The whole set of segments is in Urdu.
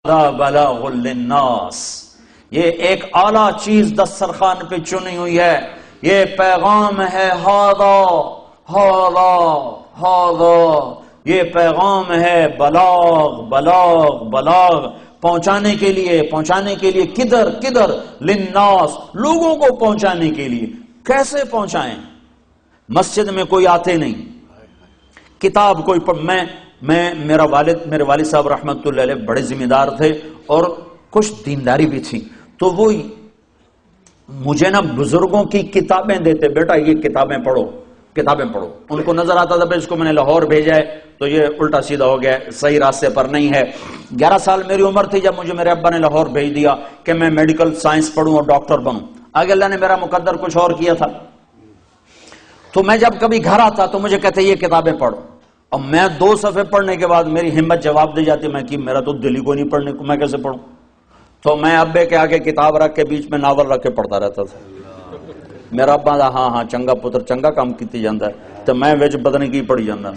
بلاغ للناس، یہ ایک اعلیٰ چیز دسترخوان پہ چنی ہوئی ہے، یہ پیغام ہے ہاذا ہاذا ہاذا، یہ پیغام ہے بلاغ بلاغ بلاغ، پہنچانے کے لیے کدھر کدھر، للناس، لوگوں کو پہنچانے کے لیے۔ کیسے پہنچائیں؟ مسجد میں کوئی آتے نہیں، کتاب کوئی میرے والد صاحب رحمت اللہ علیہ بڑے ذمہ دار تھے اور کچھ دینداری بھی تھی، تو وہ مجھے نا بزرگوں کی کتابیں دیتے، بیٹا یہ کتابیں پڑھو کتابیں پڑھو۔ ان کو نظر آتا تھا اس کو میں نے لاہور بھیجا ہے تو یہ الٹا سیدھا ہو گیا، صحیح راستے پر نہیں ہے۔ 11 سال میری عمر تھی جب مجھے میرے ابا نے لاہور بھیج دیا کہ میں میڈیکل سائنس پڑھوں اور ڈاکٹر بنوں، آگے اللہ نے میرا مقدر کچھ اور کیا تھا۔ تو میں جب کبھی گھر آتا تو مجھے کہتے یہ کتابیں پڑھو، اور میں 2 صفحے پڑھنے کے بعد میری ہمت جواب دے جاتی، میں کہ میرا تو دل ہی کو نہیں پڑھنے کو، میں کیسے پڑھوں؟ تو میں ابے کے آگے کتاب رکھ کے بیچ میں ناول رکھ کے پڑھتا رہتا تھا۔ میرا ابا دا ہاں چنگا پتر چنگا کام کیتی جاندہ ہے، تو میں وچ بدن کی پڑھی جاندہ۔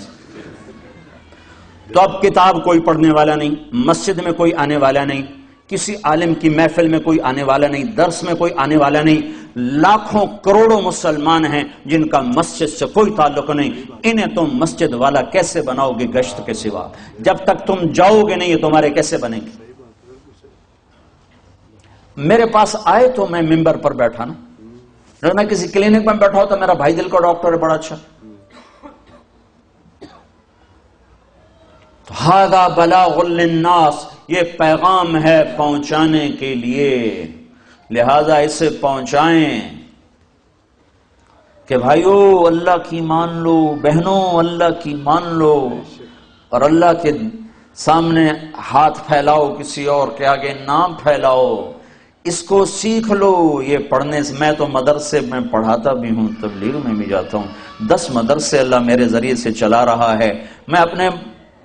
تو اب کتاب کوئی پڑھنے والا نہیں، مسجد میں کوئی آنے والا نہیں، کسی عالم کی محفل میں کوئی آنے والا نہیں، درس میں کوئی آنے والا نہیں۔ لاکھوں کروڑوں مسلمان ہیں جن کا مسجد سے کوئی تعلق نہیں، انہیں تم مسجد والا کیسے بناؤ گے گشت کے سوا؟ جب تک تم جاؤ گے نہیں یہ تمہارے کیسے بنے گے؟ میرے پاس آئے تو میں ممبر پر بیٹھا نا، اگر میں کسی کلینک میں بیٹھا ہوں تو میرا بھائی دل کا ڈاکٹر ہے بڑا اچھا، ھذا بلاغ للناس، یہ پیغام ہے پہنچانے کے لیے، لہذا اسے پہنچائیں کہ بھائیو اللہ کی مان لو، بہنوں اللہ کی مان لو، اور اللہ کے سامنے ہاتھ پھیلاؤ، کسی اور کے آگے نام پھیلاؤ، اس کو سیکھ لو۔ یہ پڑھنے سے، میں تو مدرسے میں پڑھاتا بھی ہوں، تبلیغ میں بھی جاتا ہوں، 10 مدرسے اللہ میرے ذریعے سے چلا رہا ہے۔ میں اپنے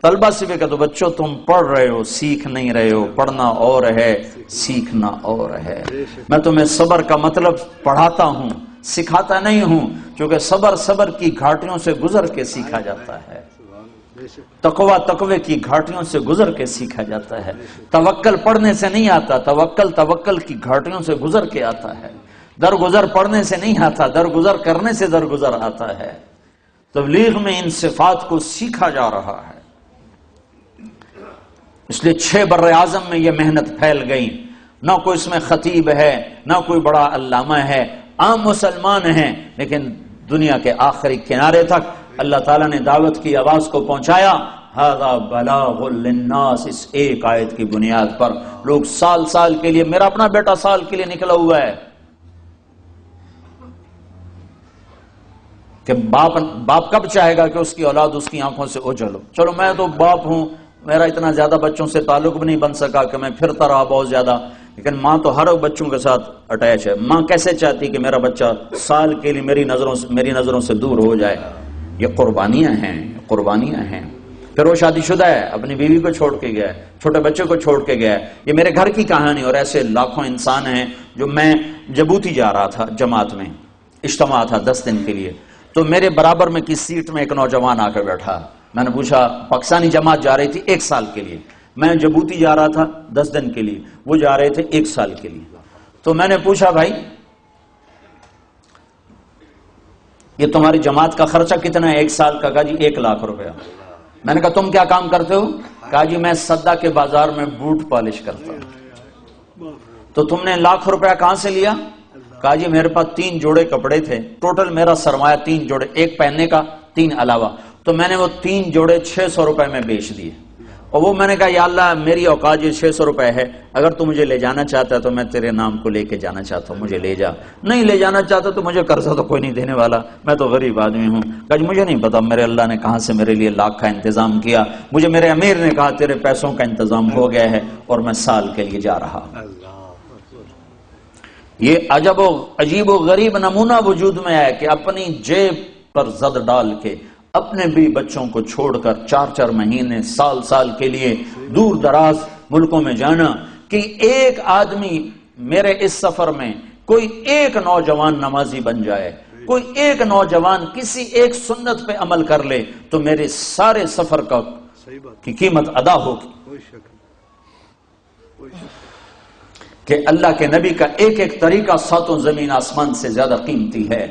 طلبہ سے بھی کہتا ہوں بچوں تم پڑھ رہے ہو سیکھ نہیں رہے ہو، پڑھنا اور ہے سیکھنا اور ہے۔ میں تمہیں صبر کا مطلب پڑھاتا ہوں، سکھاتا نہیں ہوں، کیونکہ صبر کی گھاٹیوں سے گزر کے سیکھا جاتا ہے، تقوی کی گھاٹیوں سے گزر کے سیکھا جاتا ہے۔ توکل پڑھنے سے نہیں آتا، توکل کی گھاٹیوں سے گزر کے آتا ہے۔ درگزر پڑھنے سے نہیں آتا، درگزر کرنے سے درگزر آتا ہے۔ تبلیغ میں ان صفات کو سیکھا جا رہا ہے، اس لیے 6 بر اعظم میں یہ محنت پھیل گئی، نہ کوئی اس میں خطیب ہے، نہ کوئی بڑا علامہ ہے، عام مسلمان ہیں، لیکن دنیا کے آخری کنارے تک اللہ تعالیٰ نے دعوت کی آواز کو پہنچایا۔ ھذا بلاغ للناس، اس ایک آیت کی بنیاد پر لوگ سال کے لیے، میرا اپنا بیٹا سال کے لیے نکلا ہوا ہے کہ باپ کب چاہے گا کہ اس کی اولاد اس کی آنکھوں سے اوجھل ہو؟ چلو میں تو باپ ہوں، میرا اتنا زیادہ بچوں سے تعلق بھی نہیں بن سکا کہ میں پھرتا رہا بہت زیادہ، لیکن ماں تو ہر بچوں کے ساتھ اٹیچ ہے۔ ماں کیسے چاہتی کہ میرا بچہ سال کے لیے میری نظروں سے دور ہو جائے؟ یہ قربانیاں ہیں۔ پھر وہ شادی شدہ ہے، اپنی بیوی کو چھوڑ کے گیا ہے، چھوٹے بچے کو چھوڑ کے گیا ہے۔ یہ میرے گھر کی کہانی، اور ایسے لاکھوں انسان ہیں۔ جو میں جبوتی جا رہا تھا، جماعت میں اجتماع تھا 10 دن کے لیے، تو میرے برابر میں کی سیٹ میں ایک نوجوان آ کے بیٹھا، میں نے پوچھا، پاکستانی جماعت جا رہی تھی 1 سال کے لیے، میں جبوتی جا رہا تھا 10 دن کے لیے، وہ جا رہے تھے 1 سال کے لیے۔ تو میں نے پوچھا بھائی یہ تمہاری جماعت کا خرچہ کتنا ہے 1 سال کا؟ کہا جی 1 لاکھ روپیہ۔ میں نے کہا تم کیا کام کرتے ہو؟ کہا جی میں سدا کے بازار میں بوٹ پالش کرتا ہوں۔ تو تم نے 1 لاکھ روپیہ کہاں سے لیا؟ کہا جی میرے پاس 3 جوڑے کپڑے تھے، ٹوٹل میرا سرمایہ 3 جوڑے، 1 پہننے کا 3 علاوہ، تو میں نے وہ 3 جوڑے 600 روپے میں بیچ دیے۔ اور وہ میں نے کہا یا اللہ میری اوقات یہ 600 روپے ہے، اگر تو مجھے لے جانا چاہتا ہے تو میں تیرے نام کو لے کے جانا چاہتا ہوں، مجھے لے جا، نہیں لے جانا چاہتا تو مجھے قرضہ تو کوئی نہیں دینے والا، میں تو غریب آدمی ہوں۔ کہا جی مجھے نہیں پتا میرے اللہ نے کہاں سے میرے لیے لاکھ کا انتظام کیا، مجھے میرے امیر نے کہا تیرے پیسوں کا انتظام ہو گیا ہے اور میں سال کے لیے جا رہا۔ یہ عجیب و غریب نمونہ وجود میں ہے کہ اپنی جیب پر زد ڈال کے اپنے بھی بچوں کو چھوڑ کر 4 مہینے سال کے لیے دور دراز ملکوں میں جانا، کہ ایک آدمی میرے اس سفر میں کوئی ایک نوجوان نمازی بن جائے، کوئی ایک نوجوان کسی ایک سنت پہ عمل کر لے تو میرے سارے سفر کی قیمت ادا ہوگی۔ کہ اللہ کے نبی کا ایک ایک طریقہ ساتوں زمین آسمان سے زیادہ قیمتی ہے۔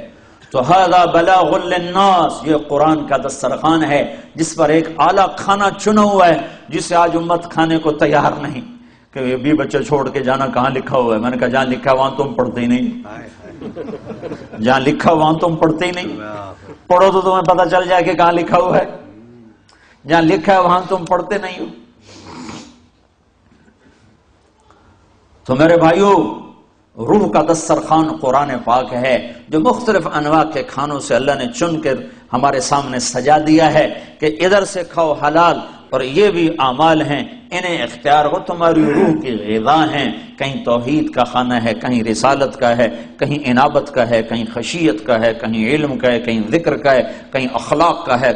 تو ھذا بلاغ للناس، یہ قرآن کا دسترخوان ہے جس پر ایک اعلیٰ کھانا چنا ہوا ہے جسے آج امت کھانے کو تیار نہیں، کہ یہ بھی بچے چھوڑ کے جانا کہاں لکھا ہوا ہے؟ میں نے کہا جہاں لکھا وہاں تم پڑھتے ہی نہیں، جہاں لکھا وہاں تم پڑھتے ہی نہیں، پڑھو تو تمہیں پتہ چل جائے کہ کہاں لکھا ہوا ہے، جہاں لکھا ہے وہاں تم پڑھتے نہیں ہو۔ تو میرے بھائیو، روح کا دسترخوان قرآن پاک ہے جو مختلف انواع کے کھانوں سے اللہ نے چن کر ہمارے سامنے سجا دیا ہے کہ ادھر سے کھاؤ حلال، اور یہ بھی اعمال ہیں، انہیں اختیار ہو، تمہاری روح کی غذا ہیں، کہیں توحید کا کھانا ہے، کہیں رسالت کا ہے، کہیں انابت کا ہے، کہیں خشیت کا ہے، کہیں علم کا ہے، کہیں ذکر کا ہے، کہیں اخلاق کا ہے،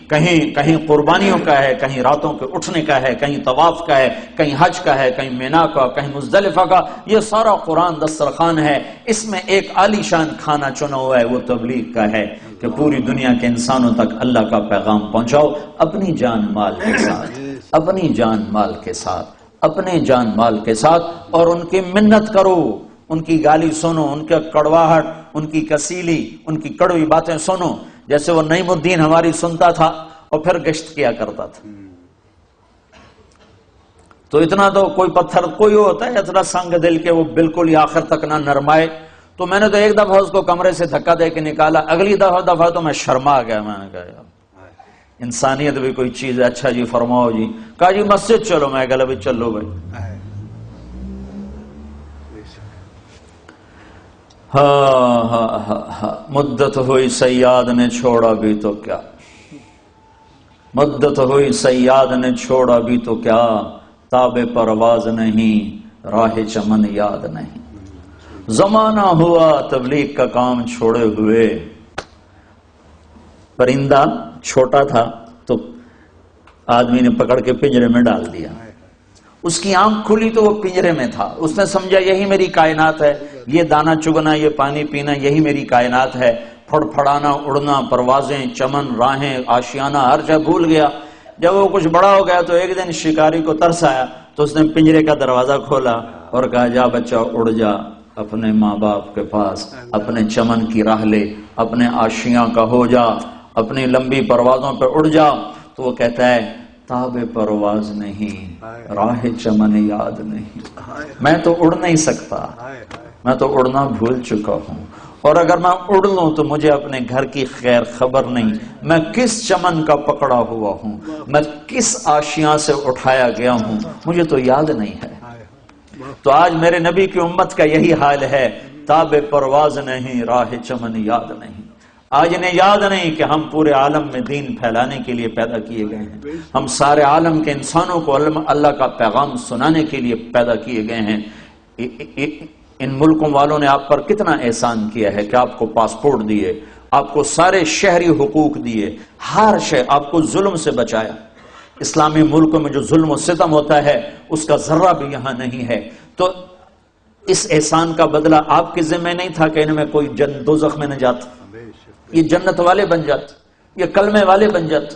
کہیں قربانیوں کا ہے، کہیں راتوں کے اٹھنے کا ہے، کہیں طواف کا ہے، کہیں حج کا ہے، کہیں مینا کا، کہیں مزدلفہ کا۔ یہ سارا قرآن دسترخوان ہے، اس میں ایک عالی شان کھانا چنا ہوا ہے، وہ تبلیغ کا ہے کہ پوری دنیا کے انسانوں تک اللہ کا پیغام پہنچاؤ، اپنی جان مال کے ساتھ، اپنی جان مال کے ساتھ، اپنے جان مال کے ساتھ، اور ان کی منت کرو، ان کی گالی سنو، ان کا کڑواہٹ، ان کی کسیلی، ان کی کڑوی باتیں سنو، جیسے وہ نعیم الدین ہماری سنتا تھا اور پھر گشت کیا کرتا تھا۔ تو اتنا تو کوئی پتھر کوئی ہوتا ہے اتنا سنگ دل کے وہ بالکل ہی آخر تک نہ نرمائے۔ تو میں نے تو ایک دفعہ اس کو کمرے سے دھکا دے کے نکالا، اگلی دفعہ تو میں شرما گیا، میں نے کہا یار انسانیت بھی کوئی چیز ہے، اچھا جی فرماؤ جی، کہا جی مسجد چلو، میں کہا بھی چلو بھائی۔ ہاں مدت ہوئی سیاد نے چھوڑا بھی تو کیا، مدت ہوئی سیاد نے چھوڑا بھی تو کیا، تاب پرواز نہیں راہ چمن یاد نہیں۔ زمانہ ہوا تبلیغ کا کام چھوڑے ہوئے، پرندہ چھوٹا تھا تو آدمی نے پکڑ کے پنجرے میں ڈال دیا، اس کی آنکھ کھلی تو وہ پنجرے میں تھا، اس نے سمجھا یہی میری کائنات ہے، یہ دانا چگنا، یہ پانی پینا، یہی میری کائنات ہے، پھڑ پھڑانا، اڑنا، پروازیں، چمن، راہیں، آشیانہ، ہر جگہ بھول گیا۔ جب وہ کچھ بڑا ہو گیا تو ایک دن شکاری کو ترس آیا تو اس نے پنجرے کا دروازہ کھولا اور کہا جا بچہ اڑ جا اپنے ماں باپ کے پاس، اپنے چمن کی راہ لے، اپنے آشیاں کا ہو جا، اپنی لمبی پروازوں پہ اڑ جا۔ تو وہ کہتا ہے تاب پرواز نہیں راہ چمن یاد نہیں، میں تو اڑ نہیں سکتا، میں تو اڑنا بھول چکا ہوں، اور اگر میں اڑ لوں تو مجھے اپنے گھر کی خیر خبر نہیں، میں کس چمن کا پکڑا ہوا ہوں، میں کس آشیاں سے اٹھایا گیا ہوں، مجھے تو یاد نہیں ہے۔ تو آج میرے نبی کی امت کا یہی حال ہے، تاب پرواز نہیں راہ چمن یاد نہیں۔ آج انہیں یاد نہیں کہ ہم پورے عالم میں دین پھیلانے کے لیے پیدا کیے گئے ہیں، ہم سارے عالم کے انسانوں کو اللہ کا پیغام سنانے کے لیے پیدا کیے گئے ہیں۔ ان ملکوں والوں نے آپ پر کتنا احسان کیا ہے کہ آپ کو پاسپورٹ دیے، آپ کو سارے شہری حقوق دیے، ہر شے آپ کو ظلم سے بچایا۔ اسلامی ملکوں میں جو ظلم و ستم ہوتا ہے اس کا ذرہ بھی یہاں نہیں ہے۔ تو اس احسان کا بدلہ آپ کے ذمہ نہیں تھا کہ ان میں کوئی دوزخ میں نہ جاتا، یہ جنت والے بن جاتے، یہ کلمے والے بن جاتے۔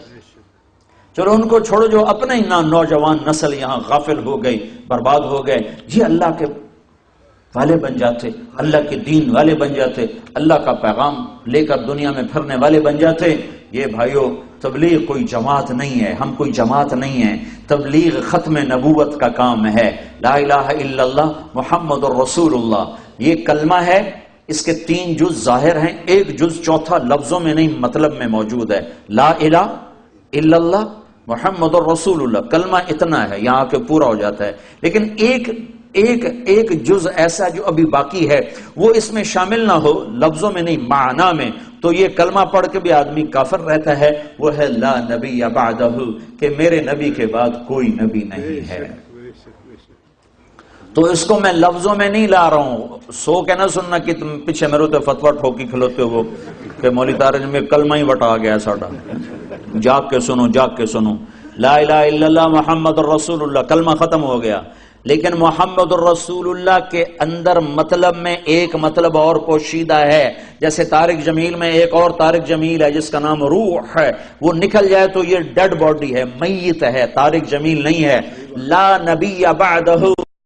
چلو ان کو چھوڑو، جو اپنے ہی نوجوان نسل یہاں غافل ہو گئی، برباد ہو گئے، یہ اللہ کے والے بن جاتے، اللہ کے دین والے بن جاتے، اللہ کا پیغام لے کر دنیا میں پھرنے والے بن جاتے۔ یہ بھائیو تبلیغ کوئی جماعت نہیں ہے، ہم کوئی جماعت نہیں ہے، تبلیغ ختم نبوت کا کام ہے۔ لا الہ الا اللہ محمد الرسول اللہ، یہ کلمہ ہے، اس کے 3 جز ظاہر ہیں، ایک جز چوتھا لفظوں میں نہیں مطلب میں موجود ہے۔ لا الہ الا اللہ محمد الرسول اللہ، کلمہ اتنا ہے، یہاں کے پورا ہو جاتا ہے، لیکن ایک جز ایسا جو ابھی باقی ہے وہ اس میں شامل نہ ہو، لفظوں میں نہیں معنی میں، تو یہ کلمہ پڑھ کے بھی آدمی کافر رہتا ہے، وہ ہے لا نبی بعدہ، کہ میرے نبی کے بعد کوئی نبی نہیں ہے۔ تو اس کو میں لفظوں میں نہیں لا رہا ہوں، سو کے نہ سننا کہ تم پیچھے میرے تو فتویٰ ٹھوکی کھلوتے ہو کہ مولوی تارج میں کلمہ ہی بٹا گیا ساڑھا، جاگ کے سنو، جاگ کے سنو، لا الہ الا اللہ محمد الرسول اللہ، کلمہ ختم ہو گیا۔ لیکن محمد الرسول اللہ کے اندر مطلب میں ایک مطلب اور پوشیدہ ہے، جیسے طارق جمیل میں ایک اور طارق جمیل ہے جس کا نام روح ہے، وہ نکل جائے تو یہ ڈیڈ باڈی ہے، میت ہے، طارق جمیل نہیں ہے۔ لا نبی بعدہ